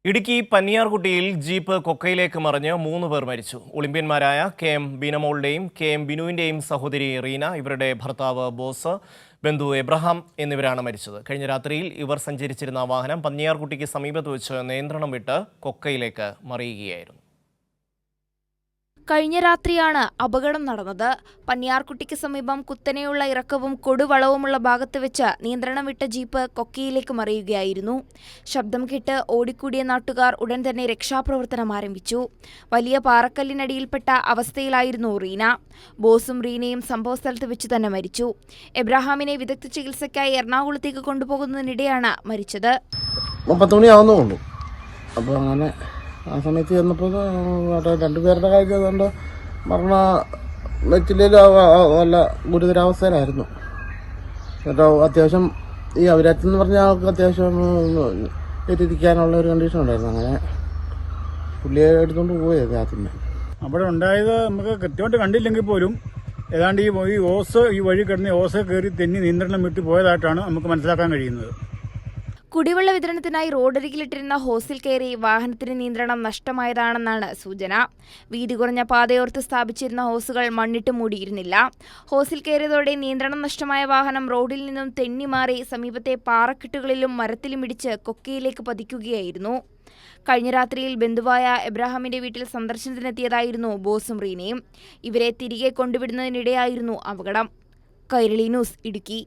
Idukki പന്നിയാർകുട്ടിയിൽ jeep കൊക്കയിലേക്ക് മറിഞ്ഞ് 3 പേർ മരിച്ചു. ഒളിമ്പ്യന്മാരായ KM ബീനമോളുടെയും KM ബിനുവിന്റെയും സഹോദരി റീന, ഇവരുടെ ഭർത്താവ് ബോസ്, ബന്ധു എബ്രഹാം എന്നിവരാണ് മരിച്ചത്. കഴിഞ്ഞ രാത്രിയിൽ ഇവർ സഞ്ചരിച്ചിരുന്ന വാഹനം പന്നിയാർകുട്ടിക്ക് സമീപത്ത് വെച്ച് നിയന്ത്രണം വിട്ട് കൊക്കയിലേക്ക് മറിയുകയായിരുന്നു. കഴിഞ്ഞ രാത്രിയാണ് അപകടം നടന്നത്. പന്നിയാർകുട്ടിക്ക് സമീപം കുത്തനെയുള്ള ഇറക്കവും കൊടുവളവുമുള്ള ഭാഗത്ത് വെച്ച് നിയന്ത്രണം വിട്ട ജീപ്പ് കൊക്കയിലേക്ക് മറിയുകയായിരുന്നു. ശബ്ദം കേട്ട് ഓടിക്കൂടിയ നാട്ടുകാർ ഉടൻ തന്നെ രക്ഷാപ്രവർത്തനം ആരംഭിച്ചു. വലിയ പാറക്കല്ലിനടിയിൽപ്പെട്ട അവസ്ഥയിലായിരുന്നു റീന. ബോസും റീനയും സംഭവസ്ഥലത്ത് വെച്ച് തന്നെ മരിച്ചു. എബ്രഹാമിനെ വിദഗ്ധ ചികിത്സയ്ക്കായി എറണാകുളത്തേക്ക് കൊണ്ടുപോകുന്നതിനിടെയാണ് മരിച്ചത്. 10 മണിയാവുന്നുള്ളൂ. അപ്പോൾ അങ്ങനെ ആ സമയത്ത് ചെന്നപ്പോൾ രണ്ടുപേരുടെ കാര്യം അതുകൊണ്ട് മരണ നെറ്റിലും നല്ല ഗുരുതരാവസ്ഥയിലായിരുന്നു. കേട്ടോ, അത്യാവശ്യം ഈ അവരത്തെന്ന് പറഞ്ഞ ആൾക്ക് അത്യാവശ്യം ഇരിക്കാനുള്ള ഒരു കണ്ടീഷൻ ഉണ്ടായിരുന്നു. അങ്ങനെ പുള്ളിയെ എടുത്തുകൊണ്ട് പോയത് രാത്രി. അവിടെ ഉണ്ടായത് നമുക്ക് കൃത്യമായിട്ട് കണ്ടില്ലെങ്കിൽ പോലും ഏതാണ്ട് ഈ ഓസ് ഈ വഴി കിടന്ന് ഓസ് കയറി തെന്നി നിയന്ത്രണം വിട്ടു പോയതായിട്ടാണ് നമുക്ക് മനസ്സിലാക്കാൻ കഴിയുന്നത്. കുടിവെള്ള വിതരണത്തിനായി റോഡരികിലിട്ടിരുന്ന ഹോസിൽ കയറി വാഹനത്തിന് നിയന്ത്രണം നഷ്ടമായതാണെന്നാണ് സൂചന. വീതി കുറഞ്ഞ പാതയോർത്ത് സ്ഥാപിച്ചിരുന്ന ഹോസുകൾ മണ്ണിട്ട് മൂടിയിരുന്നില്ല. ഹോസിൽ കയറിയതോടെ നിയന്ത്രണം നഷ്ടമായ വാഹനം റോഡിൽ നിന്നും തെന്നിമാറി സമീപത്തെ പാറക്കെട്ടുകളിലും മരത്തിലും ഇടിച്ച് കൊക്കയിലേക്ക് പതിക്കുകയായിരുന്നു. കഴിഞ്ഞ രാത്രിയിൽ ബന്ധുവായ എബ്രഹാമിന്റെ വീട്ടിൽ സന്ദർശനത്തിനെത്തിയതായിരുന്നു ബോസും റീനയും. ഇവരെ തിരികെ കൊണ്ടുവിടുന്നതിനിടെയായിരുന്നു അപകടം. കൈരളി ന്യൂസ്, ഇടുക്കി.